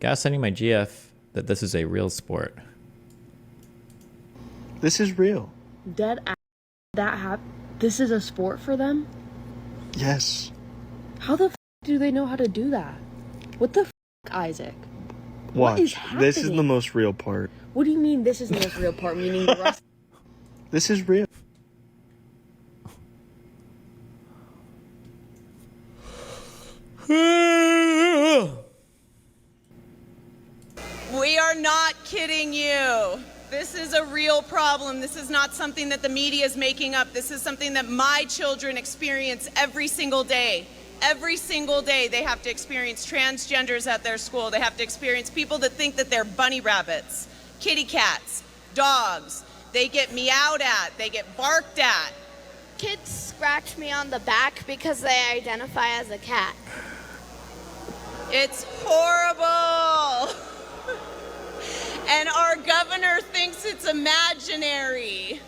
Guys sending my GF that this is a real sport. This is real. This is a sport for them? Yes. How the do they know how to do that? What the Isaac? Watch. What is happening? This is the most real part. What do you mean this is the most real part? Meaning the rest? This is real. We are not kidding you. This is a real problem. This is not something that the media is making up. This is something that my children experience every single day. Every single day they have to experience transgenders at their school. They have to experience people that think that they're bunny rabbits, kitty cats, dogs. They get meowed at. They get barked at. Kids scratch me on the back because they identify as a cat. It's horrible. And our governor thinks it's imaginary.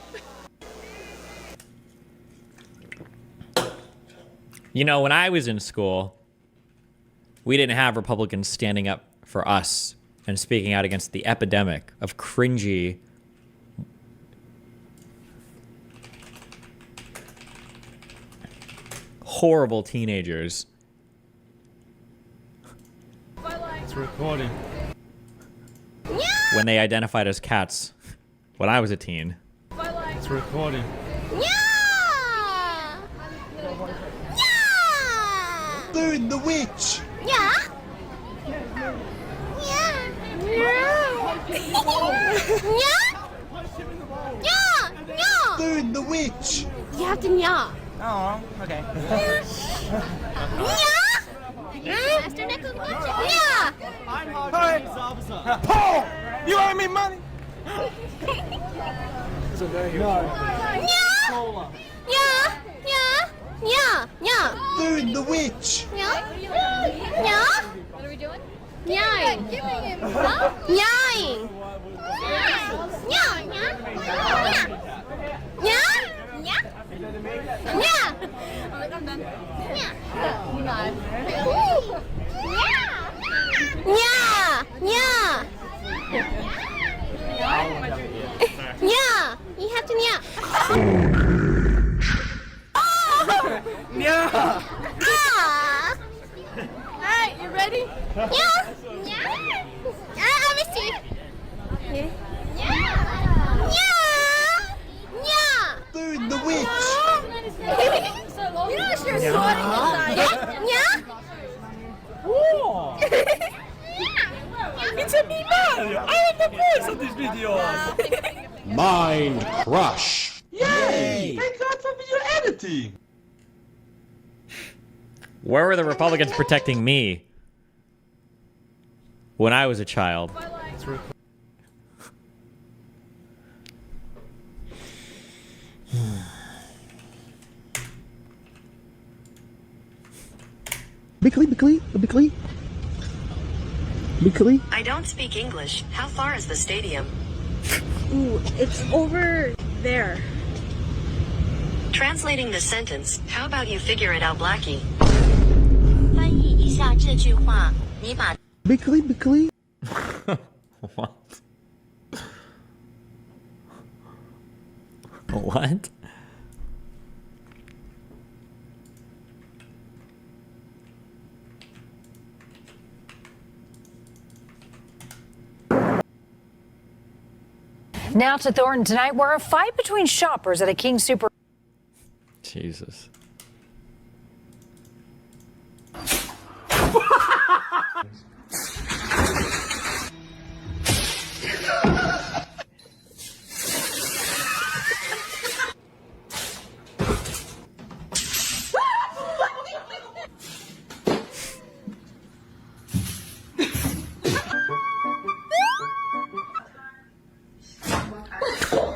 You know, when I was in school, we didn't have Republicans standing up for us and speaking out against the epidemic of cringy, horrible teenagers. It's recording. When they identified as cats when I was a teen. It's recording. Yeah! Yeah! Burn the witch! Yeah! Yeah! Yeah! Yeah! Yeah! Burn the witch! You have to yeah. Oh, okay. Yeah! Yeah! Paul! You owe me money! Yeah! Yeah! Yeah! Yeah! Yeah! Burn the witch! Yeah? Yeah? What are we doing? Yawing. Giving him. Huh? Yawing. Yeah. Yeah. Yeah. Yeah. Yeah. Yeah. I'm done. Yeah. Yeah. Yeah. Yeah. You have to yeah. Oh! Yeah! Ah! Alright, you ready? Yeah! Yeah! Let me see. Yeah! Yeah! Yeah! Burn the witch! You know you're sorting inside. Yeah? Oh! Yeah! It's a me man! I am the voice of this video! Mind crush. Yay! Thank God for video editing! Where were the Republicans protecting me when I was a child? Bickley. I don't speak English. How far is the stadium? Ooh, it's over there. Translating the sentence, how about you figure it out, Blackie? 翻译一下这句话，你把 Bickley. What? What? Now to Thornton tonight, where a fight between shoppers at a King Super. Jesus.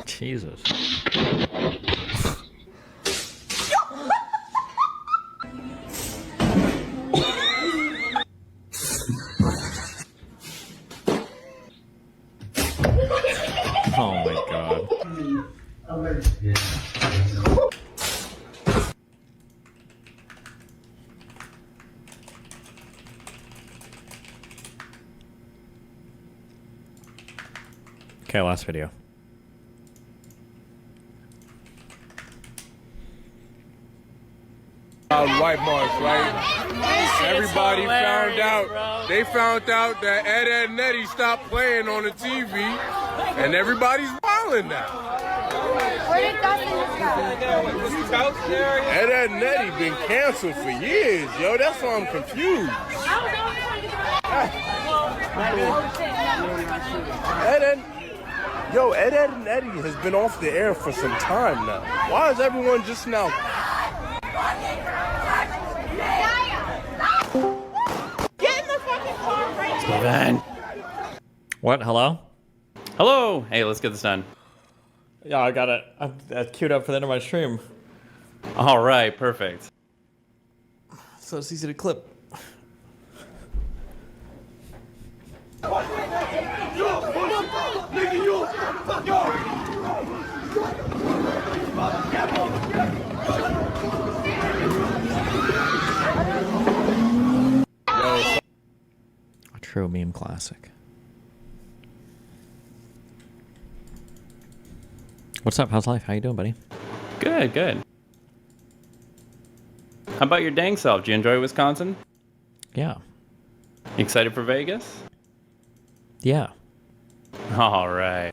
Jesus. Oh my God. Okay, last video. White March, right? Everybody found out. Bro. They found out that Ed and Eddie stopped playing on the TV, and everybody's wilding now. Where did Dustin go? Ed and Eddie been canceled for years, yo. That's why I'm confused. Ed and Eddie has been off the air for some time now. Why is everyone just now? Get in the fucking car right now. Steven. What? Hello? Hello. Hey, let's get this done. Yeah, I got it. I'm queued up for the end of my stream. All right, perfect. So it's easy to clip. A true meme classic. What's up? How's life? How you doing, buddy? Good, good. How about your dang self? Did you enjoy Wisconsin? Yeah. You excited for Vegas? Yeah. All right.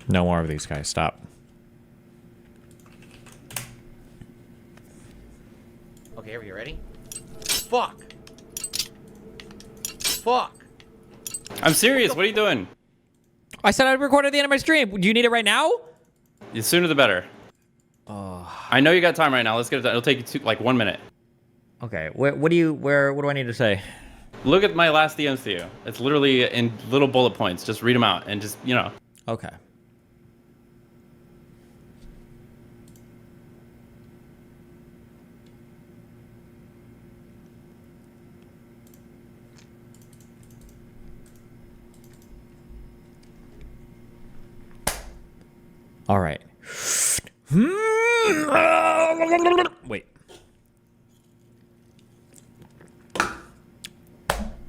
No more of these guys. Stop. Okay, are you ready? Fuck. Fuck. I'm serious. What are you doing? I said I'd record at the end of my stream. Do you need it right now? The sooner the better. I know you got time right now. Let's get it done. It'll take you like 1 minute. Okay. What do I need to say? Look at my last DMs to you. It's literally in little bullet points. Just read them out and just, you know. Okay. All right. Wait.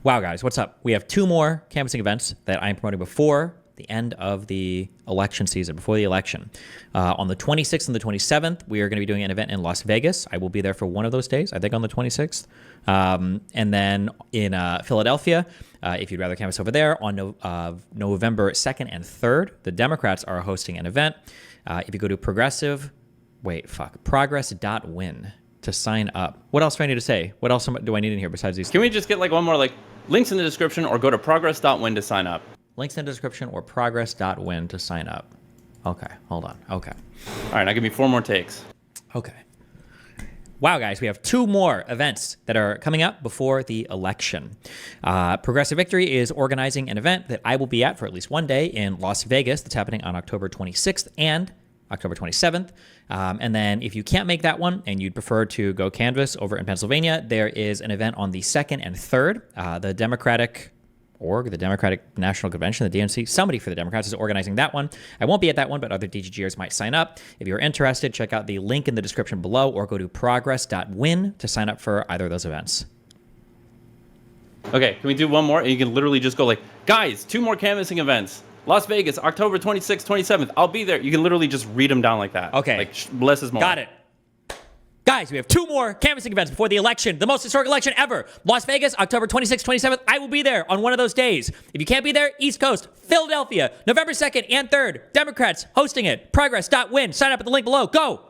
Wow, guys, what's up? We have 2 more canvassing events that I'm promoting before the end of the election season, before the election. On the 26th and the 27th, we are going to be doing an event in Las Vegas. I will be there for one of those days, I think on the 26th. And then in Philadelphia, if you'd rather canvass over there, on November 2nd and 3rd, the Democrats are hosting an event. If you go to progress.win to sign up. What else do I need to say? What else do I need in here besides these? Can we just get like one more, like links in the description, or go to progress.win to sign up? Links in the description or progress.win to sign up. Okay, hold on. Okay. All right, now give me 4 more takes. Okay. Wow, guys, we have 2 more events that are coming up before the election. Progressive Victory is organizing an event that I will be at for at least one day in Las Vegas that's happening on October 26th and October 27th. And then if you can't make that one and you'd prefer to go canvass over in Pennsylvania, there is an event on the 2nd and 3rd. The Democratic org, the Democratic National Convention, the DNC, somebody for the Democrats is organizing that one. I won't be at that one, but other DGGers might sign up. If you're interested, check out the link in the description below or go to progress.win to sign up for either of those events. Okay, can we do one more? And you can literally just go like, guys, 2 more canvassing events. Las Vegas, October 26th, 27th. I'll be there. You can literally just read them down like that. Okay. Like, less is more. Got it. Guys, we have 2 more canvassing events before the election, the most historic election ever. Las Vegas, October 26th, 27th. I will be there on one of those days. If you can't be there, East Coast, Philadelphia, November 2nd and 3rd. Democrats hosting it. Progress.win. Sign up at the link below. Go.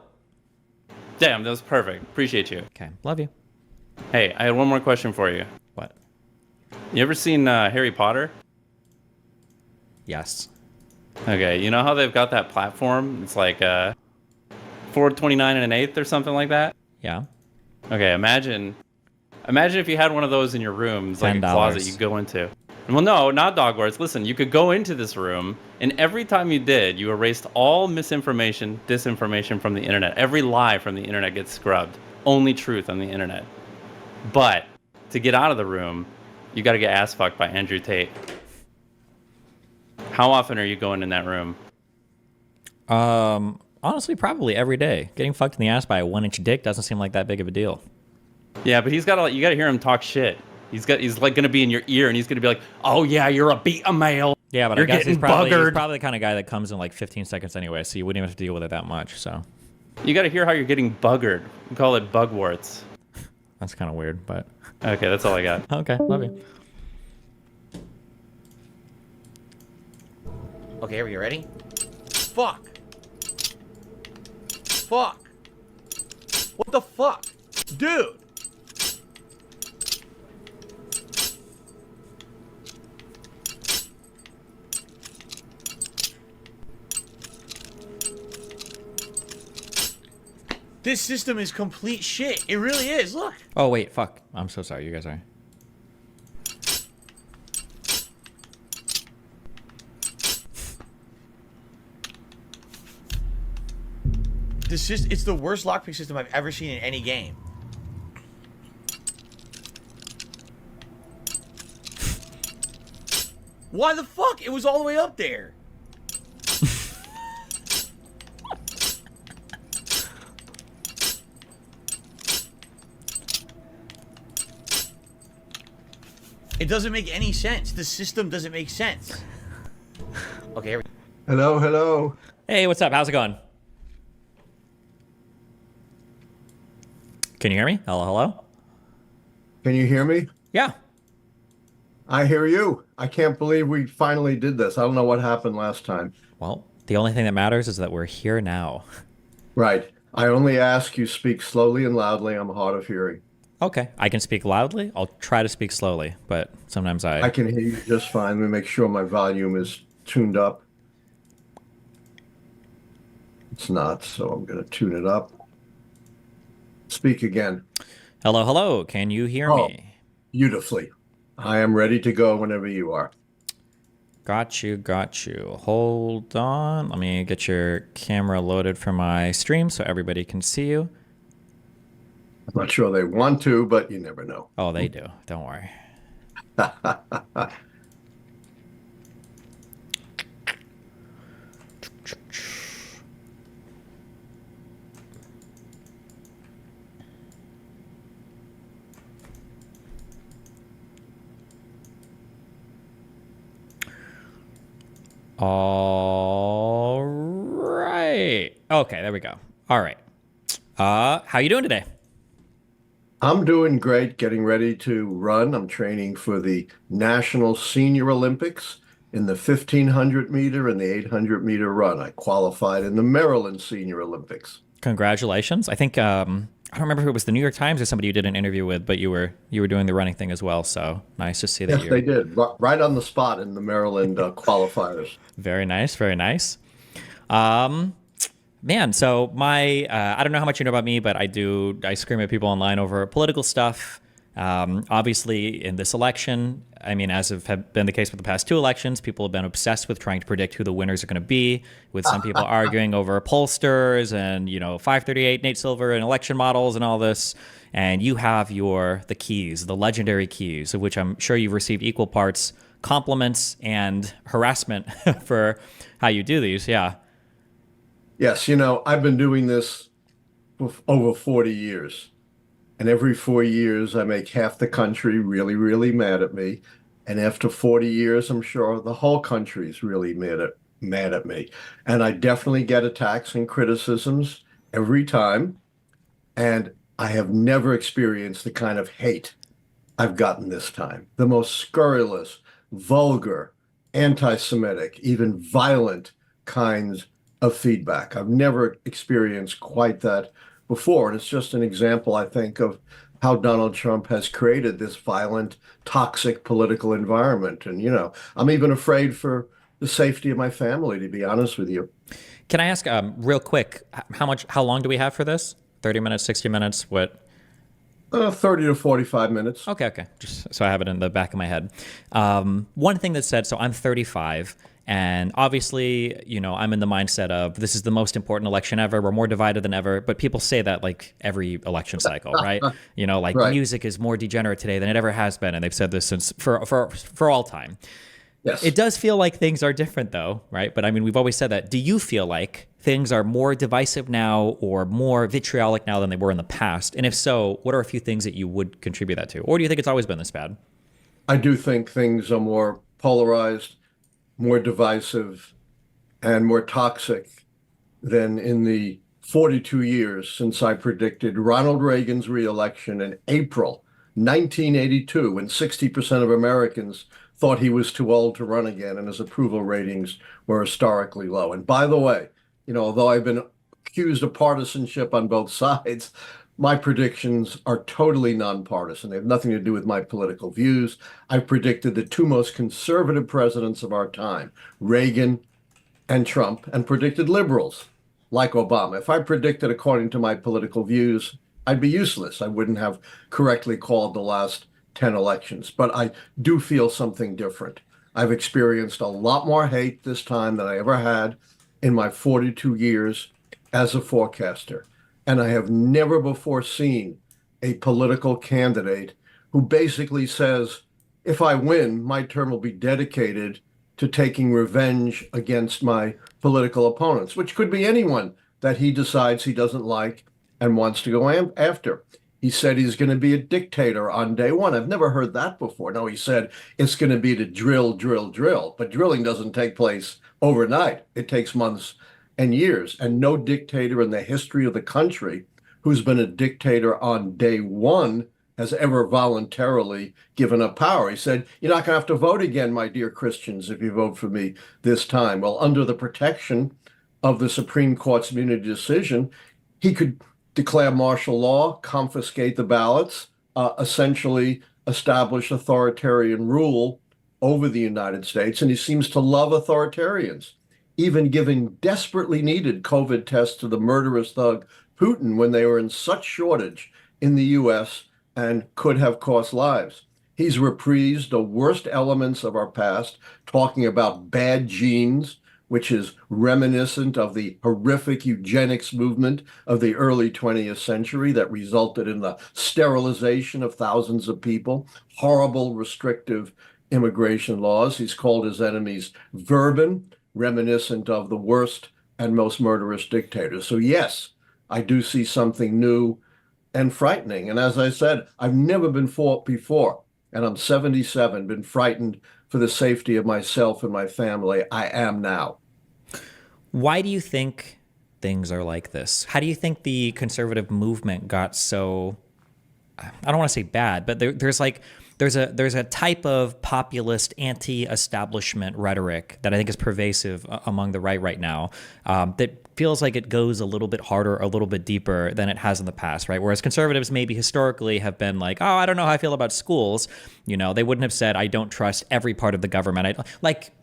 Damn, that was perfect. Appreciate you. Okay, love you. Hey, I had one more question for you. What? You ever seen Harry Potter? Yes. Okay, you know how they've got that platform? It's like 429 and an eighth or something like that? Yeah. Okay, imagine if you had one of those in your room. It's like a $10. closet you go into. Well, no, not dog words. Listen, you could go into this room, and every time you did, you erased all misinformation, disinformation from the internet. Every lie from the internet gets scrubbed. Only truth on the internet. But to get out of the room, you got to get ass fucked by Andrew Tate. How often are you going in that room? Honestly, probably every day. Getting fucked in the ass by a 1-inch dick doesn't seem like that big of a deal. Yeah, but you got to hear him talk shit. He's like going to be in your ear, and he's going to be like, "Oh yeah, you're a beta male. Yeah, but you're I guess getting he's probably buggered." the kind of guy that comes in like 15 seconds anyway, so you wouldn't even have to deal with it that much. So you got to hear how you're getting buggered. We call it bugwarts. That's kind of weird, but okay, that's all I got. Okay, love you. Okay, are you ready? Fuck. Fuck. What the fuck? Dude. This system is complete shit. It really is. Look. Oh, wait, fuck. I'm so sorry. You guys are. It's the worst lockpick system I've ever seen in any game. Why the fuck? It was all the way up there. It doesn't make any sense. The system doesn't make sense. Okay. Hello, hello. Hey, what's up? How's it going? Can you hear me? Hello, hello? Can you hear me? Yeah. I hear you. I can't believe we finally did this. I don't know what happened last time. Well, the only thing that matters is that we're here now. Right. I only ask you speak slowly and loudly. I'm hard of hearing. Okay. I can speak loudly. I'll try to speak slowly, but sometimes I can hear you just fine. Let me make sure my volume is tuned up. It's not, so I'm going to tune it up. Speak again. Hello, hello. Can you hear me? Beautifully. I am ready to go whenever you are. Got you, got you. Hold on. Let me get your camera loaded for my stream so everybody can see you. I'm not sure they want to, but you never know. Oh, they do. Don't worry. All right. Okay, there we go. All right. How you doing today? I'm doing great, getting ready to run. I'm training for the National Senior Olympics in the 1,500 meter and the 800 meter run. I qualified in the Maryland Senior Olympics. Congratulations. I think I don't remember if it was the New York Times or somebody you did an interview with, but you were doing the running thing as well. So nice to see that. Yes, they did. Right on the spot in the Maryland qualifiers. Very nice. Very nice. Man, so I don't know how much you know about me, but I scream at people online over political stuff. Obviously, in this election, I mean, as have been the case with the past two elections, people have been obsessed with trying to predict who the winners are going to be, with some people arguing over pollsters and, 538 Nate Silver and election models and all this. And you have the keys, the legendary keys, of which I'm sure you've received equal parts compliments and harassment for how you do these. Yeah. Yes, I've been doing this for over 40 years. And every 4 years, I make half the country really, really mad at me. And after 40 years, I'm sure the whole country's really mad at me. And I definitely get attacks and criticisms every time. And I have never experienced the kind of hate I've gotten this time. The most scurrilous, vulgar, anti-Semitic, even violent kinds of feedback. I've never experienced quite that before. And it's just an example, I think, of how Donald Trump has created this violent, toxic political environment. And, I'm even afraid for the safety of my family, to be honest with you. Can I ask real quick, how long do we have for this? 30 minutes, 60 minutes? What? 30 to 45 minutes. Okay. Just so I have it in the back of my head. One thing that said, so I'm 35, and obviously, I'm in the mindset of this is the most important election ever. We're more divided than ever. But people say that like every election cycle, right? Right. Music is more degenerate today than it ever has been, and they've said this since for all time. Yes. It does feel like things are different, though, right? But I mean, we've always said that. Do you feel like things are more divisive now or more vitriolic now than they were in the past? And if so, what are a few things that you would contribute that to? Or do you think it's always been this bad? I do think things are more polarized, more divisive, and more toxic than in the 42 years since I predicted Ronald Reagan's reelection in April 1982, when 60% of Americans thought he was too old to run again, and his approval ratings were historically low. And by the way, although I've been accused of partisanship on both sides, my predictions are totally nonpartisan. They have nothing to do with my political views. I predicted the two most conservative presidents of our time, Reagan and Trump, and predicted liberals like Obama. If I predicted according to my political views, I'd be useless. I wouldn't have correctly called the last 10 elections. But I do feel something different. I've experienced a lot more hate this time than I ever had in my 42 years as a forecaster. And I have never before seen a political candidate who basically says, if I win, my term will be dedicated to taking revenge against my political opponents, which could be anyone that he decides he doesn't like and wants to go after. He said he's going to be a dictator on day one. I've never heard that before. No, he said it's going to be to drill, drill, drill. But drilling doesn't take place overnight. It takes months and years. And no dictator in the history of the country who's been a dictator on day one has ever voluntarily given up power. He said, you're not going to have to vote again, my dear Christians, if you vote for me this time. Well, under the protection of the Supreme Court's immunity decision, he could declare martial law, confiscate the ballots, essentially establish authoritarian rule over the United States. And he seems to love authoritarians, even giving desperately needed COVID tests to the murderous thug Putin when they were in such shortage in the U.S. and could have cost lives. He's reprised the worst elements of our past, talking about bad genes, which is reminiscent of the horrific eugenics movement of the early 20th century that resulted in the sterilization of thousands of people, horrible restrictive immigration laws. He's called his enemies vermin, reminiscent of the worst and most murderous dictators. So yes, I do see something new and frightening. And as I said, I've never been fought before, and I'm 77, been frightened for the safety of myself and my family. I am now. Why do you think things are like this? How do you think the conservative movement got so, I don't want to say bad, but there's a type of populist anti-establishment rhetoric that I think is pervasive among the right now, that feels like it goes a little bit harder, a little bit deeper than it has in the past, right? Whereas conservatives maybe historically have been like, oh, I don't know how I feel about schools. They wouldn't have said, I don't trust every part of the government.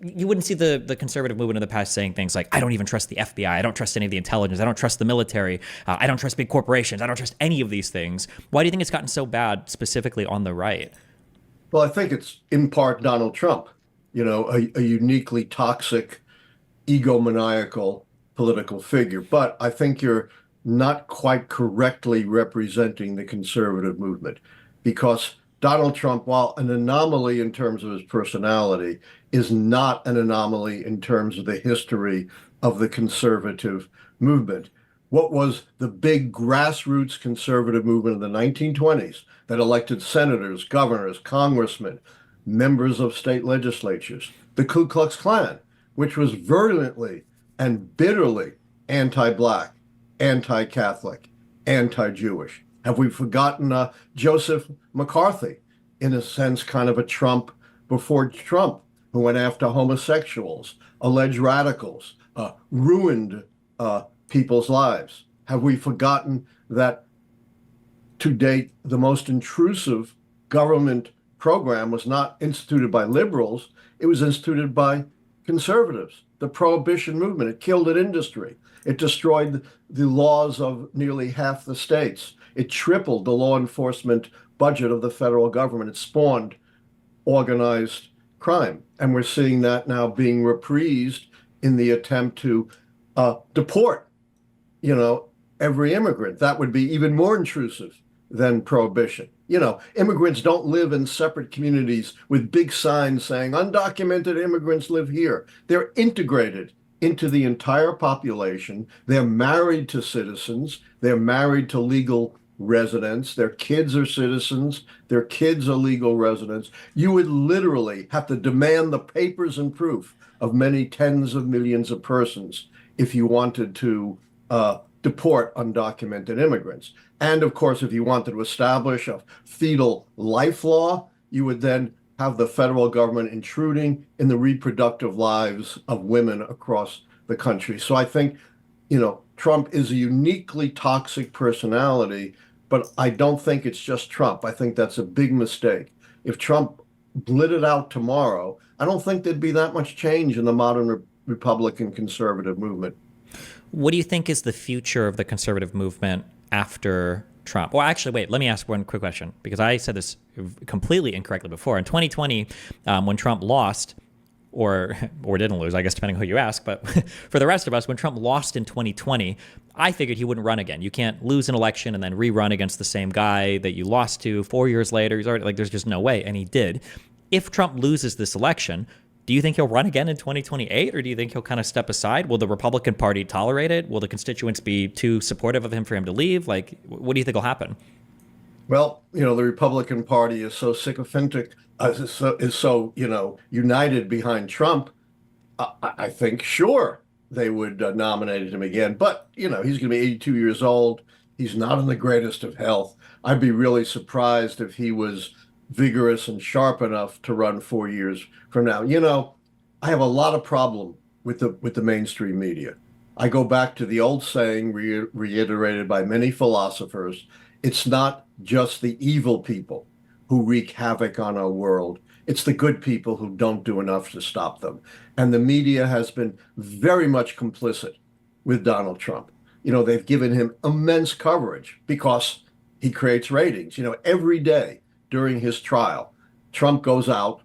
You wouldn't see the conservative movement in the past saying things like, I don't even trust the FBI. I don't trust any of the intelligence. I don't trust the military. I don't trust big corporations. I don't trust any of these things. Why do you think it's gotten so bad specifically on the right? Well, I think it's in part Donald Trump, a uniquely toxic, egomaniacal political figure. But I think you're not quite correctly representing the conservative movement, because Donald Trump, while an anomaly in terms of his personality, is not an anomaly in terms of the history of the conservative movement. What was the big grassroots conservative movement in the 1920s that elected senators, governors, congressmen, members of state legislatures? The Ku Klux Klan, which was virulently and bitterly anti-Black, anti-Catholic, anti-Jewish. Have we forgotten Joseph McCarthy, in a sense, kind of a Trump before Trump, who went after homosexuals, alleged radicals, ruined people's lives? Have we forgotten that to date, the most intrusive government program was not instituted by liberals, it was instituted by conservatives? The prohibition movement, it killed an industry. It destroyed the laws of nearly half the states. It tripled the law enforcement budget of the federal government. It spawned organized crime. And we're seeing that now being reprised in the attempt to deport, every immigrant. That would be even more intrusive than prohibition. Immigrants don't live in separate communities with big signs saying undocumented immigrants live here. They're integrated into the entire population. They're married to citizens. They're married to legal residents. Their kids are citizens. Their kids are legal residents. You would literally have to demand the papers and proof of many tens of millions of persons if you wanted to deport undocumented immigrants. And of course, if you wanted to establish a fetal life law, you would then have the federal government intruding in the reproductive lives of women across the country. So I think, Trump is a uniquely toxic personality, but I don't think it's just Trump. I think that's a big mistake. If Trump blitted out tomorrow, I don't think there'd be that much change in the modern Republican conservative movement. What do you think is the future of the conservative movement after Trump? Well, actually, wait, let me ask one quick question, because I said this completely incorrectly before. In 2020, when Trump lost, or didn't lose, I guess, depending on who you ask, but for the rest of us, when Trump lost in 2020, I figured he wouldn't run again. You can't lose an election and then rerun against the same guy that you lost to 4 years later. He's already, there's just no way, and he did. If Trump loses this election, do you think he'll run again in 2028, or do you think he'll kind of step aside? Will the Republican Party tolerate it? Will the constituents be too supportive of him for him to leave? What do you think will happen? Well, the Republican Party is so sycophantic, is so united behind Trump. I think, sure, they would nominate him again. But, he's going to be 82 years old. He's not in the greatest of health. I'd be really surprised if he was vigorous and sharp enough to run 4 years from now. I have a lot of problem with the mainstream media. I go back to the old saying reiterated by many philosophers. It's not just the evil people who wreak havoc on our world. It's the good people who don't do enough to stop them. And the media has been very much complicit with Donald Trump. They've given him immense coverage because he creates ratings. Every day during his trial, Trump goes out,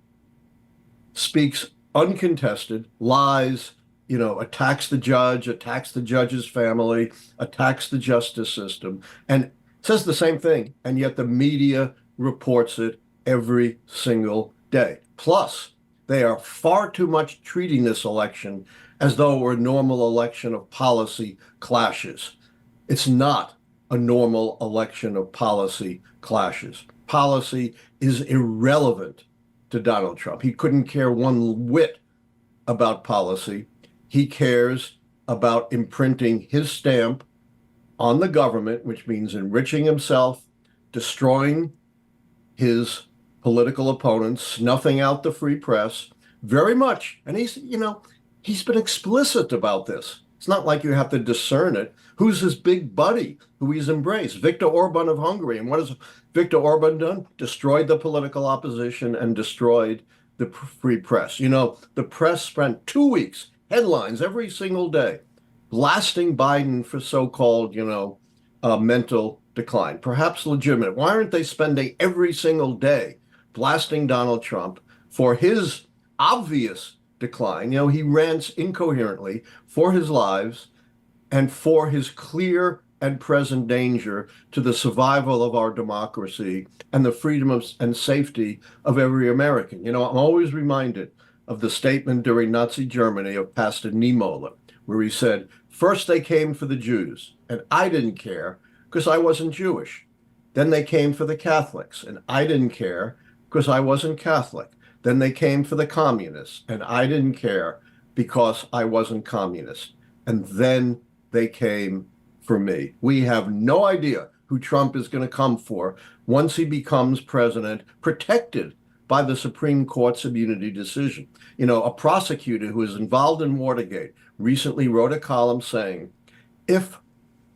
speaks uncontested, lies, attacks the judge, attacks the judge's family, attacks the justice system, and says the same thing. And yet the media reports it every single day. Plus, they are far too much treating this election as though it were a normal election of policy clashes. It's not a normal election of policy clashes. Policy is irrelevant to Donald Trump. He couldn't care one whit about policy. He cares about imprinting his stamp on the government, which means enriching himself, destroying his political opponents, snuffing out the free press, very much. And he's been explicit about this. It's not like you have to discern it. Who's his big buddy who he's embraced? Viktor Orban of Hungary. And what has Viktor Orban done? Destroyed the political opposition and destroyed the free press. The press spent 2 weeks, headlines every single day, blasting Biden for so-called, mental decline, perhaps legitimate. Why aren't they spending every single day blasting Donald Trump for his obvious decline? He rants incoherently for his lives and for his clear and present danger to the survival of our democracy and the freedom and safety of every American. I'm always reminded of the statement during Nazi Germany of Pastor Niemöller, where he said, first they came for the Jews, and I didn't care because I wasn't Jewish. Then they came for the Catholics, and I didn't care because I wasn't Catholic. Then they came for the communists, and I didn't care because I wasn't communist. And then they came for me. We have no idea who Trump is going to come for once he becomes president, protected by the Supreme Court's immunity decision. A prosecutor who is involved in Watergate recently wrote a column saying, if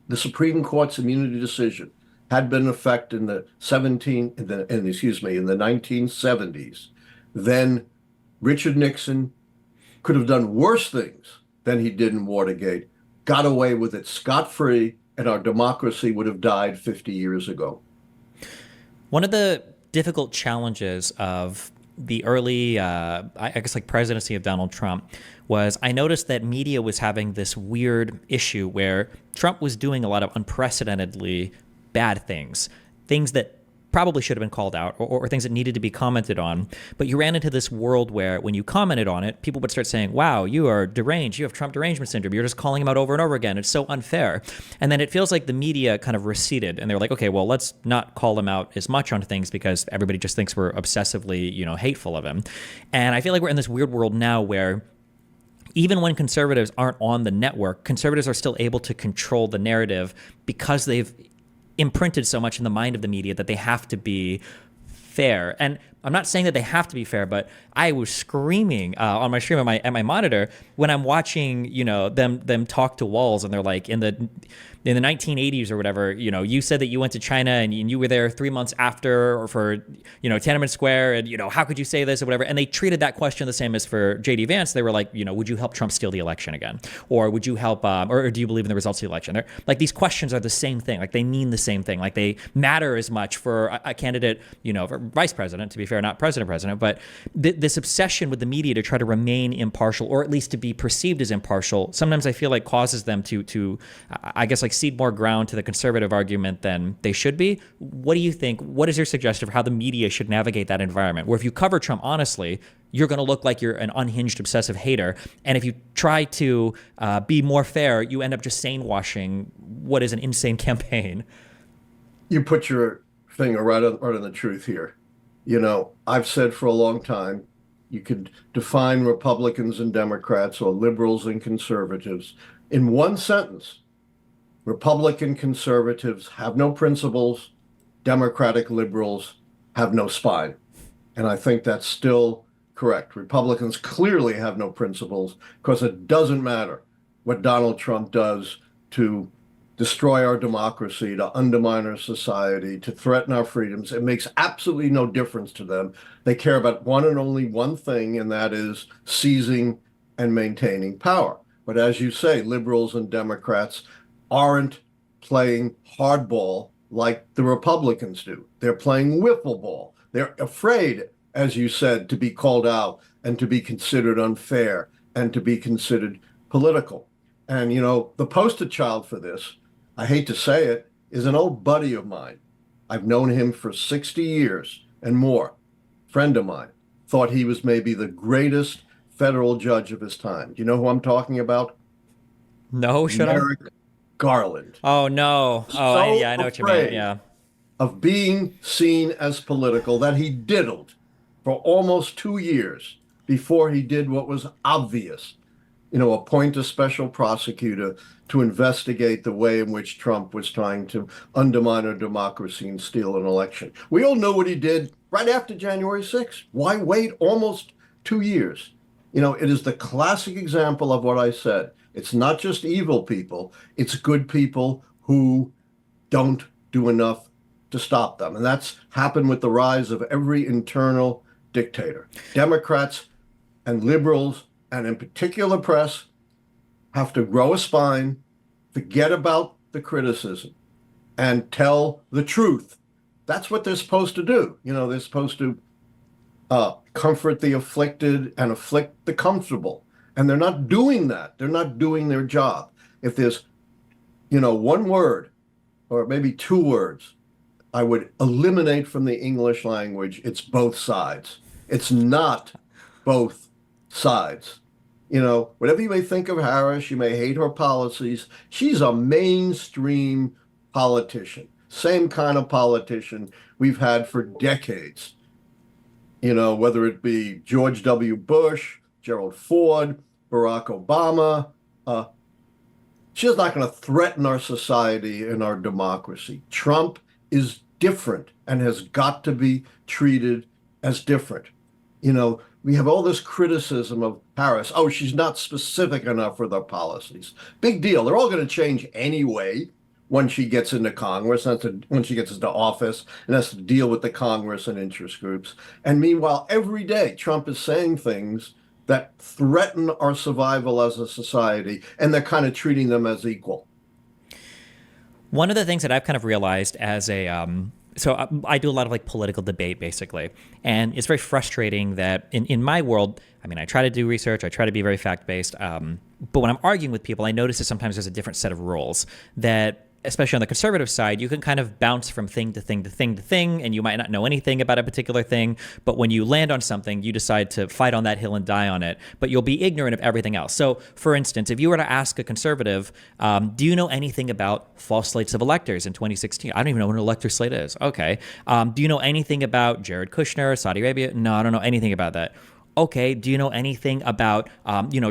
the Supreme Court's immunity decision had been in effect in the 1970s, then Richard Nixon could have done worse things than he did in Watergate, got away with it scot-free, and our democracy would have died 50 years ago. One of the difficult challenges of the early, I guess, like presidency of Donald Trump was I noticed that media was having this weird issue where Trump was doing a lot of unprecedentedly bad things, things that probably should have been called out or things that needed to be commented on. But you ran into this world where when you commented on it, people would start saying, wow, you are deranged. You have Trump derangement syndrome. You're just calling him out over and over again. It's so unfair. And then it feels like the media kind of receded and they were like, okay, well, let's not call him out as much on things because everybody just thinks we're obsessively, hateful of him. And I feel like we're in this weird world now where even when conservatives aren't on the network, conservatives are still able to control the narrative because they've imprinted so much in the mind of the media that they have to be fair. And I'm not saying that they have to be fair, but I was screaming on my stream at my monitor when I'm watching, them talk to walls, and they're like in the 1980s or whatever. You said that you went to China and you were there 3 months after, or for Tiananmen Square, and how could you say this or whatever? And they treated that question the same as for JD Vance. They were like, would you help Trump steal the election again, or would you help, or do you believe in the results of the election? They're, like, these questions are the same thing. Like, they mean the same thing. Like, they matter as much for a candidate, for vice president, to be fair, not president, but this obsession with the media to try to remain impartial, or at least to be perceived as impartial, sometimes I feel like causes them to I guess, like, cede more ground to the conservative argument than they should be. What do you think? What is your suggestion for how the media should navigate that environment? Where if you cover Trump honestly, you're going to look like you're an unhinged, obsessive hater. And if you try to be more fair, you end up just sane washing what is an insane campaign. You put your finger right on the truth here. I've said for a long time, you could define Republicans and Democrats or liberals and conservatives in one sentence. Republican conservatives have no principles. Democratic liberals have no spine. And I think that's still correct. Republicans clearly have no principles because it doesn't matter what Donald Trump does to destroy our democracy, to undermine our society, to threaten our freedoms. It makes absolutely no difference to them. They care about one and only one thing, and that is seizing and maintaining power. But as you say, liberals and Democrats aren't playing hardball like the Republicans do. They're playing wiffle ball. They're afraid, as you said, to be called out and to be considered unfair and to be considered political. And, the poster child for this, I hate to say it, is an old buddy of mine. I've known him for 60 years and more. Friend of mine. Thought he was maybe the greatest federal judge of his time. Do you know who I'm talking about? No, should Merrick Garland. Oh, no. Oh, yeah, I know what you mean. Yeah. Of being seen as political that he diddled for almost 2 years before he did what was obvious. Appoint a special prosecutor to investigate the way in which Trump was trying to undermine our democracy and steal an election. We all know what he did right after January 6th. Why wait almost 2 years? It is the classic example of what I said. It's not just evil people. It's good people who don't do enough to stop them. And that's happened with the rise of every internal dictator. Democrats and liberals, and in particular press, have to grow a spine, forget about the criticism, and tell the truth. That's what they're supposed to do. They're supposed to comfort the afflicted and afflict the comfortable. And they're not doing that. They're not doing their job. If there's, one word or maybe 2 words I would eliminate from the English language, it's both sides. It's not both sides. Whatever you may think of Harris, you may hate her policies. She's a mainstream politician, same kind of politician we've had for decades. Whether it be George W. Bush, Gerald Ford, Barack Obama, she's not going to threaten our society and our democracy. Trump is different and has got to be treated as different. We have all this criticism of Harris. Oh, she's not specific enough with her policies. Big deal. They're all going to change anyway when she gets into Congress, when she gets into office, and has to deal with the Congress and interest groups. And meanwhile, every day, Trump is saying things that threaten our survival as a society, and they're kind of treating them as equal. One of the things that I've kind of realized as a I do a lot of like political debate basically, and it's very frustrating that in my world, I mean, I try to do research, I try to be very fact-based, but when I'm arguing with people, I notice that sometimes there's a different set of rules that, especially on the conservative side, you can kind of bounce from thing to thing to thing to thing, and you might not know anything about a particular thing, but when you land on something, you decide to fight on that hill and die on it, but you'll be ignorant of everything else. So, for instance, if you were to ask a conservative, do you know anything about false slates of electors in 2016? I don't even know what an elector slate is. Okay. Do you know anything about Jared Kushner, Saudi Arabia? No, I don't know anything about that. Okay, do you know anything about,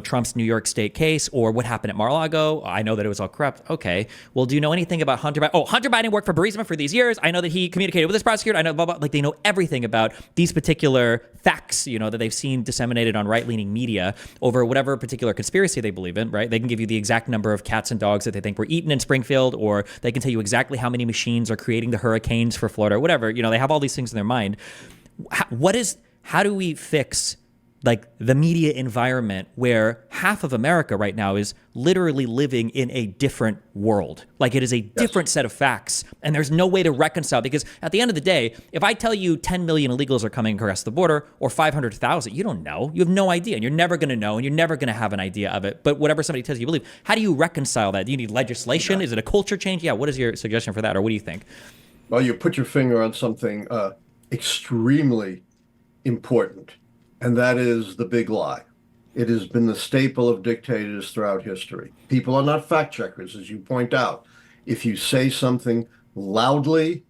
Trump's New York State case or what happened at Mar-a-Lago? I know that it was all corrupt. Okay, well, do you know anything about Hunter Biden? Oh, Hunter Biden worked for Burisma for these years. I know that he communicated with this prosecutor. I know, blah, blah. Like, they know everything about these particular facts, that they've seen disseminated on right-leaning media over whatever particular conspiracy they believe in, right? They can give you the exact number of cats and dogs that they think were eaten in Springfield, or they can tell you exactly how many machines are creating the hurricanes for Florida, or whatever. They have all these things in their mind. How do we fix like the media environment where half of America right now is literally living in a different world? Like, it is a different set of facts, and there's no way to reconcile, because at the end of the day, if I tell you 10 million illegals are coming across the border or 500,000, you don't know. You have no idea, and you're never going to know, and you're never going to have an idea of it. But whatever somebody tells you, you believe. How do you reconcile that? Do you need legislation? Is it a culture change? Yeah, what is your suggestion for that, or what do you think? Well, you put your finger on something extremely important, and that is the big lie. It has been the staple of dictators throughout history. People are not fact checkers, as you point out. If you say something loudly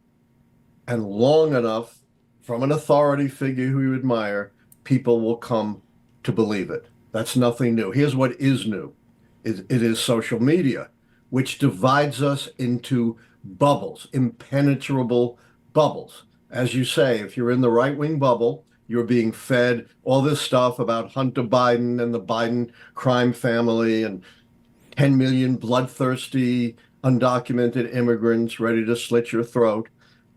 and long enough from an authority figure who you admire, people will come to believe it. That's nothing new. Here's what is new. It is social media, which divides us into bubbles, impenetrable bubbles. As you say, if you're in the right-wing bubble, you're being fed all this stuff about Hunter Biden and the Biden crime family and 10 million bloodthirsty, undocumented immigrants ready to slit your throat.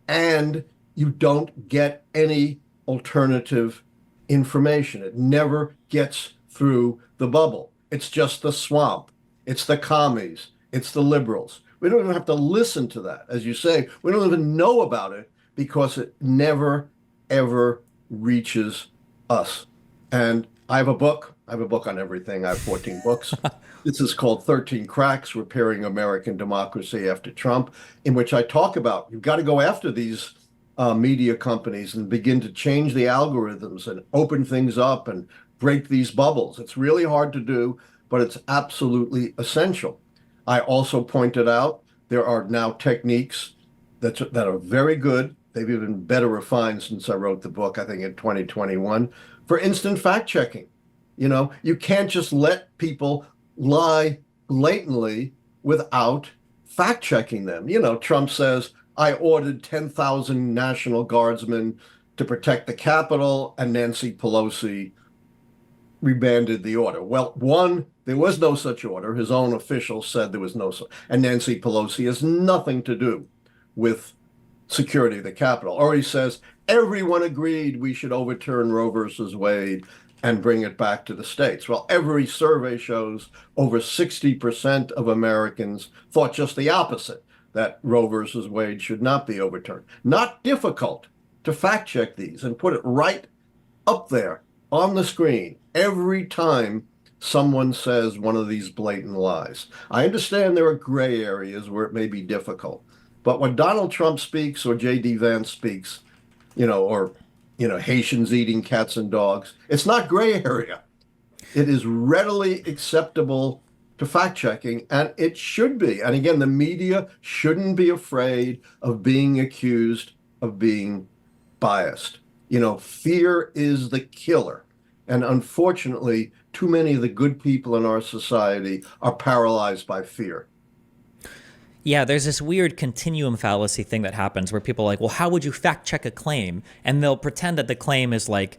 And you don't get any alternative information. It never gets through the bubble. It's just the swamp. It's the commies. It's the liberals. We don't even have to listen to that. As you say, we don't even know about it because it never, ever reaches us. And I have a book on everything. I have 14 books. This is called 13 Cracks, Repairing American Democracy After Trump, in which I talk about, you've got to go after these media companies and begin to change the algorithms and open things up and break these bubbles. It's really hard to do, but it's absolutely essential. I also pointed out there are now techniques that are very good. They've even been better refined since I wrote the book, I think in 2021, for instant fact checking. You can't just let people lie blatantly without fact checking them. Trump says, I ordered 10,000 National Guardsmen to protect the Capitol, and Nancy Pelosi rebanded the order. Well, one, there was no such order. His own officials said there was no such, and Nancy Pelosi has nothing to do with security of the Capitol. Or he says, everyone agreed we should overturn Roe versus Wade and bring it back to the states. Well, every survey shows over 60% of Americans thought just the opposite, that Roe versus Wade should not be overturned. Not difficult to fact check these and put it right up there on the screen every time someone says one of these blatant lies. I understand there are gray areas where it may be difficult. But when Donald Trump speaks or J.D. Vance speaks, or Haitians eating cats and dogs, it's not gray area. It is readily acceptable to fact checking, and it should be. And again, the media shouldn't be afraid of being accused of being biased. Fear is the killer. And unfortunately, too many of the good people in our society are paralyzed by fear. Yeah, there's this weird continuum fallacy thing that happens where people are like, well, how would you fact check a claim? And they'll pretend that the claim is like,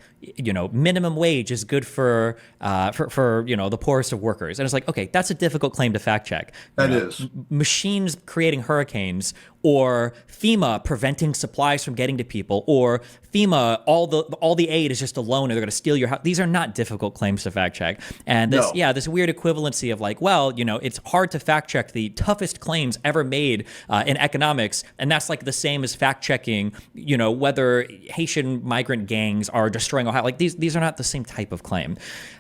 minimum wage is good for the poorest of workers. And it's like, okay, that's a difficult claim to fact check. That is. Machines creating hurricanes or FEMA preventing supplies from getting to people, or FEMA, all the aid is just a loan, or they're going to steal your house. These are not difficult claims to fact check. And this, this weird equivalency of like, well, it's hard to fact check the toughest claims ever made in economics, and that's like the same as fact checking, whether Haitian migrant gangs are destroying Ohio. Like these are not the same type of claim.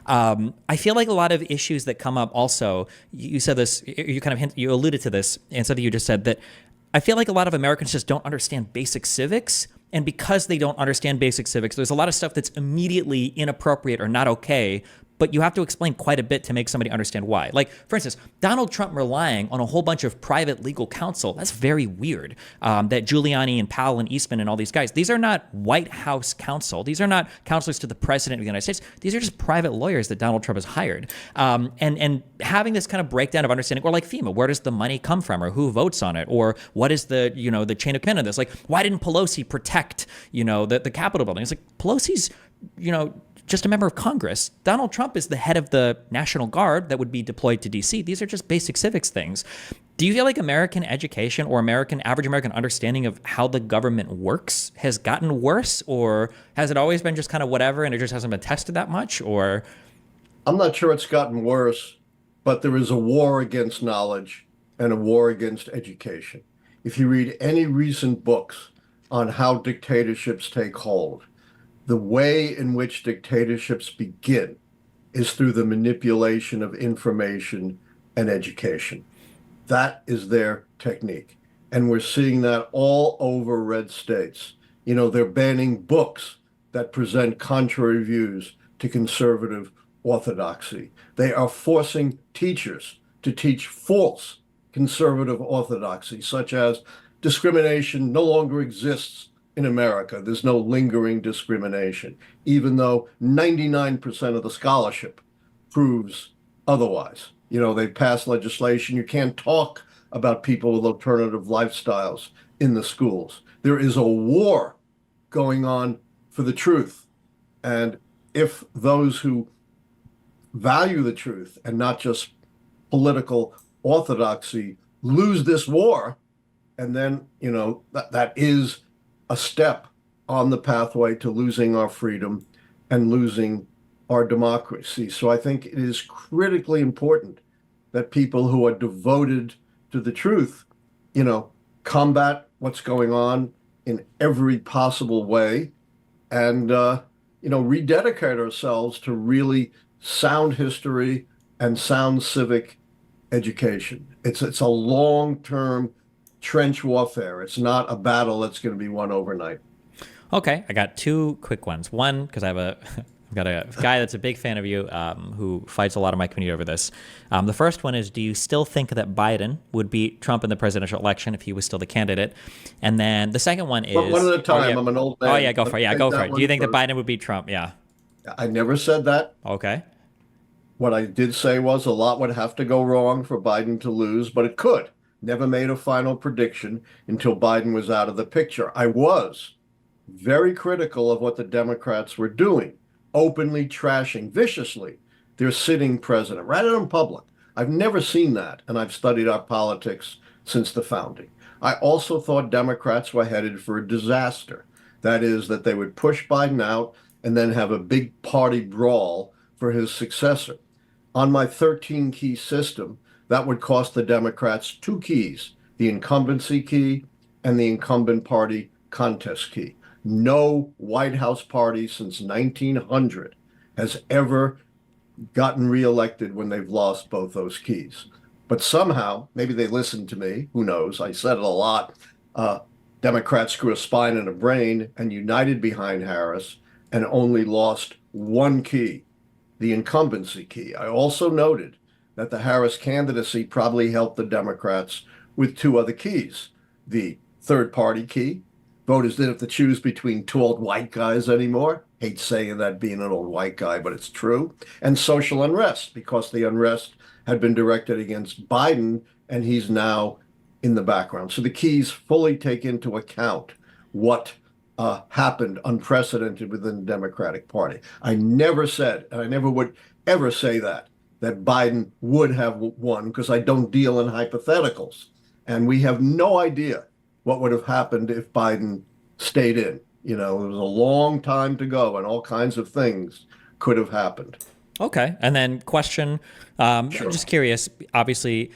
I feel like a lot of issues that come up also, you said this, you alluded to this, and something you just said, that I feel like a lot of Americans just don't understand basic civics. And because they don't understand basic civics, there's a lot of stuff that's immediately inappropriate or not okay, but you have to explain quite a bit to make somebody understand why. Like, for instance, Donald Trump relying on a whole bunch of private legal counsel, that's very weird. That Giuliani and Powell and Eastman and all these guys, these are not White House counsel. These are not counselors to the president of the United States. These are just private lawyers that Donald Trump has hired. And having this kind of breakdown of understanding, or like FEMA, where does the money come from, or who votes on it, or what is the, the chain of command of this? Like, why didn't Pelosi protect, the Capitol building? It's like, Pelosi's, just a member of Congress. Donald Trump is the head of the National Guard that would be deployed to DC. These are just basic civics things. Do you feel like American education or average American understanding of how the government works has gotten worse, or has it always been just kind of whatever and it just hasn't been tested that much? Or I'm not sure it's gotten worse, but there is a war against knowledge and a war against education. If you read any recent books on how dictatorships take hold, the way in which dictatorships begin is through the manipulation of information and education. That is their technique. And we're seeing that all over red states. They're banning books that present contrary views to conservative orthodoxy. They are forcing teachers to teach false conservative orthodoxy, such as discrimination no longer exists in America. There's no lingering discrimination, even though 99% of the scholarship proves otherwise. They passed legislation. You can't talk about people with alternative lifestyles in the schools. There is a war going on for the truth. And if those who value the truth and not just political orthodoxy lose this war, and then, that is a step on the pathway to losing our freedom and losing our democracy. So I think it is critically important that people who are devoted to the truth, combat what's going on in every possible way, and, rededicate ourselves to really sound history and sound civic education. It's a long-term trench warfare. It's not a battle that's going to be won overnight. Okay, I got two quick ones. One, because I've got a guy that's a big fan of you who fights a lot of my community over this. The first one is, do you still think that Biden would beat Trump in the presidential election if he was still the candidate? And then the second one is... One at a time. I'm an old man. Oh, yeah, go for it. Yeah, go for it. Do you think that Biden would beat Trump? Yeah. I never said that. Okay. What I did say was a lot would have to go wrong for Biden to lose, but it could. Never made a final prediction until Biden was out of the picture. I was very critical of what the Democrats were doing, openly trashing viciously their sitting president, right out in public. I've never seen that, and I've studied our politics since the founding. I also thought Democrats were headed for a disaster. That is, that they would push Biden out and then have a big party brawl for his successor. On my 13-key system, that would cost the Democrats 2 keys, the incumbency key and the incumbent party contest key. No White House party since 1900 has ever gotten reelected when they've lost both those keys. But somehow, maybe they listened to me, who knows, I said it a lot, Democrats grew a spine and a brain and united behind Harris and only lost 1 key, the incumbency key. I also noted that the Harris candidacy probably helped the Democrats with 2 other keys. The third party key, voters didn't have to choose between 2 old white guys anymore. Hate saying that, being an old white guy, but it's true. And social unrest, because the unrest had been directed against Biden and he's now in the background. So the keys fully take into account what happened unprecedented within the Democratic Party. I never said, and I never would ever say that Biden would have won, because I don't deal in hypotheticals. And we have no idea what would have happened if Biden stayed in. You know, it was a long time to go, and all kinds of things could have happened. Okay. And then question, Sure. just curious, obviously,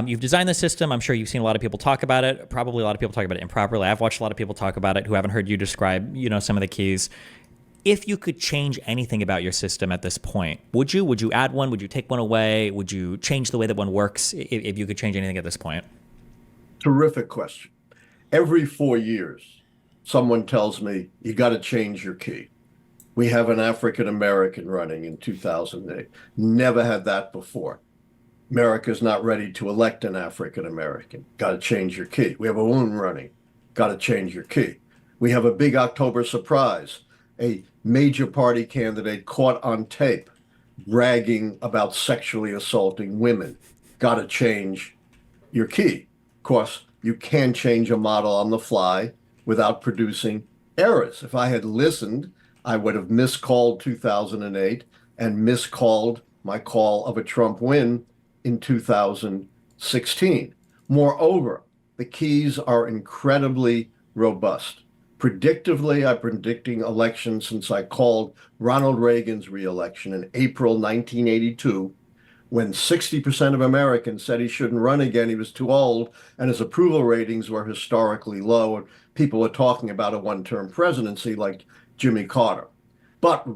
you've designed the system. I'm sure you've seen a lot of people talk about it. Probably a lot of people talk about it improperly. I've watched a lot of people talk about it who haven't heard you describe, some of the keys. If you could change anything about your system at this point, would you? Would you add one? Would you take one away? Would you change the way that one works if you could change anything at this point? Terrific question. Every 4 years, someone tells me, you got to change your key. We have an African American running in 2008. Never had that before. America's not ready to elect an African American. Got to change your key. We have a woman running. Got to change your key. We have a big October surprise. A major party candidate caught on tape bragging about sexually assaulting women. Got to change your key. Of course, you can change a model on the fly without producing errors. If I had listened, I would have miscalled 2008 and miscalled my call of a Trump win in 2016. Moreover, the keys are incredibly robust. Predictively, I'm predicting elections since I called Ronald Reagan's reelection in April 1982, when 60% of Americans said he shouldn't run again. He was too old, and his approval ratings were historically low. And people were talking about a one-term presidency like Jimmy Carter. But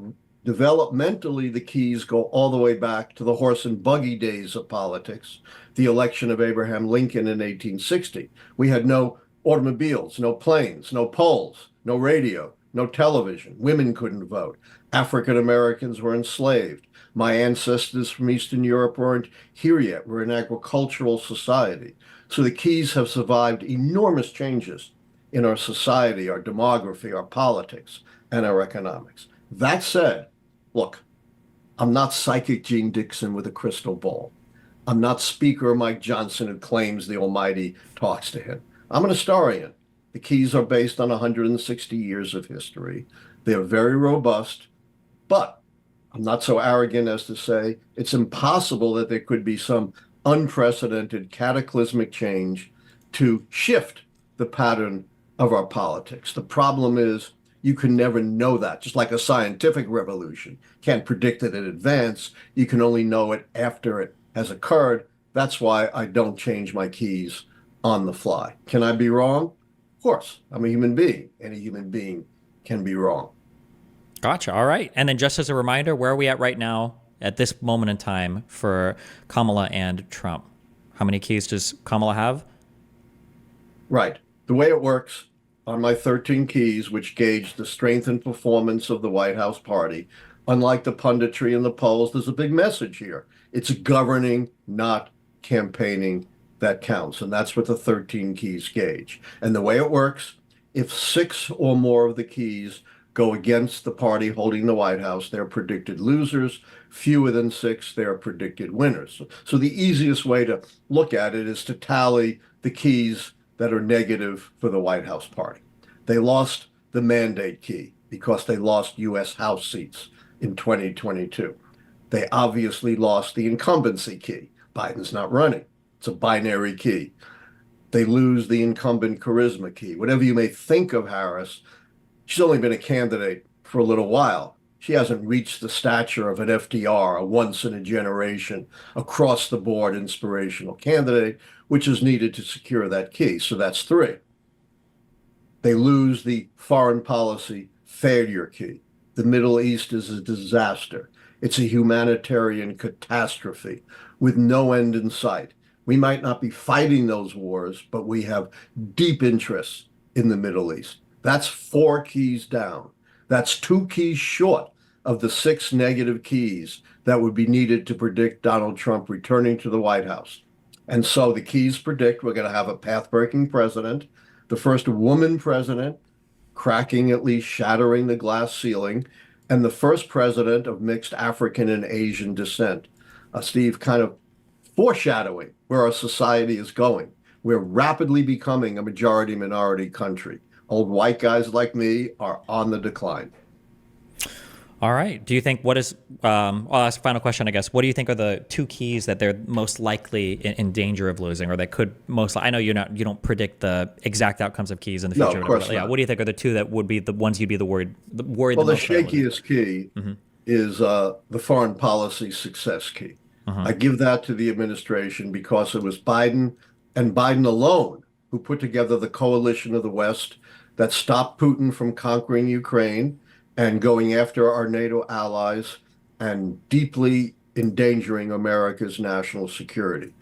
developmentally, the keys go all the way back to the horse and buggy days of politics, the election of Abraham Lincoln in 1860. We had no automobiles, no planes, no polls, no radio, no television. Women couldn't vote. African Americans were enslaved. My ancestors from Eastern Europe weren't here yet. We're an agricultural society. So the keys have survived enormous changes in our society, our demography, our politics, and our economics. That said, look, I'm not psychic Gene Dixon with a crystal ball. I'm not Speaker Mike Johnson who claims the Almighty talks to him. I'm an historian. The keys are based on 160 years of history. They're very robust, but I'm not so arrogant as to say it's impossible that there could be some unprecedented cataclysmic change to shift the pattern of our politics. The problem is you can never know that, just like a scientific revolution. Can't predict it in advance. You can only know it after it has occurred. That's why I don't change my keys on the fly. Can I be wrong? Of course. I'm a human being. Any human being can be wrong. Gotcha. All right. And then just as a reminder, where are we at right now at this moment in time for Kamala and Trump? How many keys does Kamala have? Right. The way it works on my 13 keys, which gauge the strength and performance of the White House party, unlike the punditry and the polls, there's a big message here. It's governing, not campaigning, that counts. And that's what the 13 keys gauge. And the way it works, if 6 or more of the keys go against the party holding the White House, they're predicted losers. Fewer than 6, they're predicted winners. So the easiest way to look at it is to tally the keys that are negative for the White House party. They lost the mandate key because they lost U.S. House seats in 2022. They obviously lost the incumbency key. Biden's not running. It's a binary key. They lose the incumbent charisma key. Whatever you may think of Harris, she's only been a candidate for a little while. She hasn't reached the stature of an FDR, a once-in-a-generation, across-the-board inspirational candidate, which is needed to secure that key. So that's 3. They lose the foreign policy failure key. The Middle East is a disaster. It's a humanitarian catastrophe with no end in sight. We might not be fighting those wars, but we have deep interests in the Middle East. That's 4 keys down. That's 2 keys short of the 6 negative keys that would be needed to predict Donald Trump returning to the White House. And so the keys predict we're going to have a path-breaking president, the first woman president, cracking, at least shattering the glass ceiling, and the first president of mixed African and Asian descent. Steve, kind of foreshadowing where our society is going. We're rapidly becoming a majority-minority country. Old white guys like me are on the decline. All right. Do you think I'll ask a final question, I guess. What do you think are the two keys that they're most likely in danger of losing, or that could I know you don't predict the exact outcomes of keys in the No, future. of course Yeah. not. What do you think are the two that would be the ones you'd be worried the Well, the most about losing? shakiest key is the foreign policy success key. Uh-huh. I give that to the administration because it was Biden and Biden alone who put together the coalition of the West that stopped Putin from conquering Ukraine and going after our NATO allies and deeply endangering America's national security.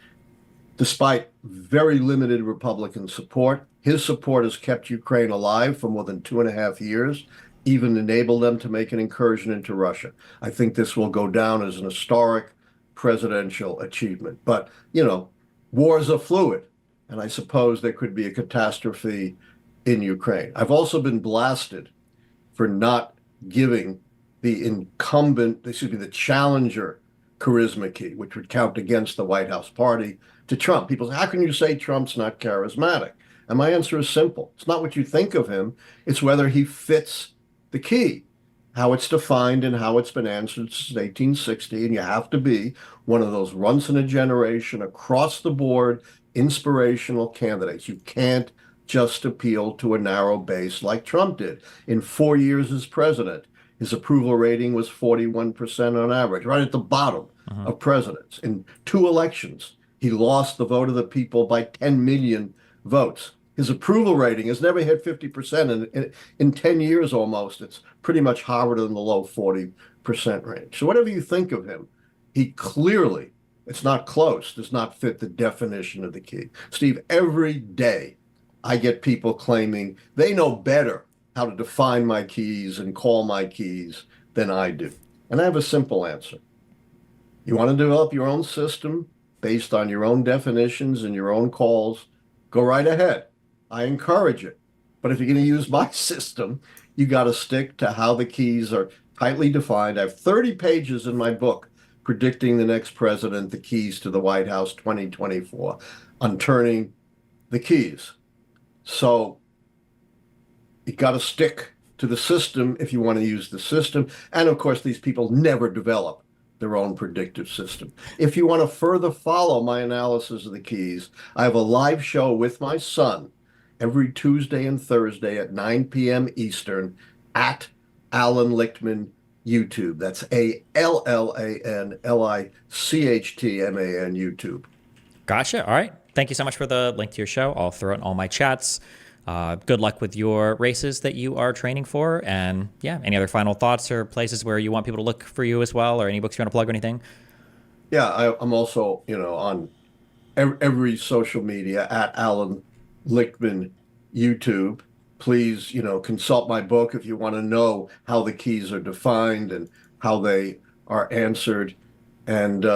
Despite very limited Republican support, his support has kept Ukraine alive for more than 2.5 years, even enabled them to make an incursion into Russia. I think this will go down as an historic presidential achievement. But, wars are fluid, and I suppose there could be a catastrophe in Ukraine. I've also been blasted for not giving the challenger charisma key, which would count against the White House party, to Trump. People say, how can you say Trump's not charismatic? And my answer is simple. It's not what you think of him. It's whether he fits the key, how it's defined and how it's been answered since 1860. And you have to be one of those once in a generation, across the board, inspirational candidates. You can't just appeal to a narrow base like Trump did. In 4 years as president, his approval rating was 41% on average, right at the bottom of presidents. In 2 elections, he lost the vote of the people by 10 million votes. His approval rating has never hit 50%, and in 10 years almost, it's pretty much hovered in the low 40% range. So whatever you think of him, he clearly, it's not close, does not fit the definition of the key. Steve, every day I get people claiming they know better how to define my keys and call my keys than I do. And I have a simple answer. You want to develop your own system based on your own definitions and your own calls, go right ahead. I encourage it. But if you're going to use my system, you got to stick to how the keys are tightly defined. I have 30 pages in my book predicting the next president, the keys to the White House 2024, on turning the keys. So you got to stick to the system if you want to use the system. And of course, these people never develop their own predictive system. If you want to further follow my analysis of the keys, I have a live show with my son every Tuesday and Thursday at 9 p.m. Eastern at Allan Lichtman YouTube. That's ALLANLICHTMAN YouTube. Gotcha. All right. Thank you so much for the link to your show. I'll throw it in all my chats. Good luck with your races that you are training for. And yeah, any other final thoughts or places where you want people to look for you as well, or any books you want to plug or anything? Yeah, I'm also, on every social media at Allan Lichtman YouTube. Please, consult my book if you want to know how the keys are defined and how they are answered. And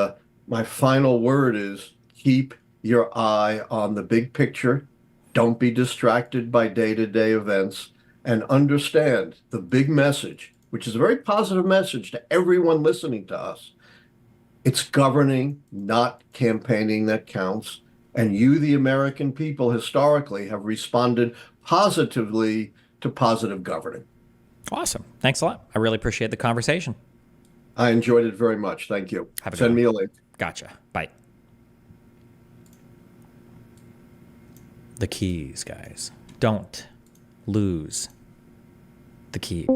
my final word is keep your eye on the big picture. Don't be distracted by day-to-day events, and understand the big message, which is a very positive message to everyone listening to us. It's governing, not campaigning, that counts. And you, the American people, historically have responded positively to positive governing. Awesome. Thanks a lot. I really appreciate the conversation. I enjoyed it very much. Thank you. Send me a link. Gotcha. Bye. The keys, guys. Don't lose the keys.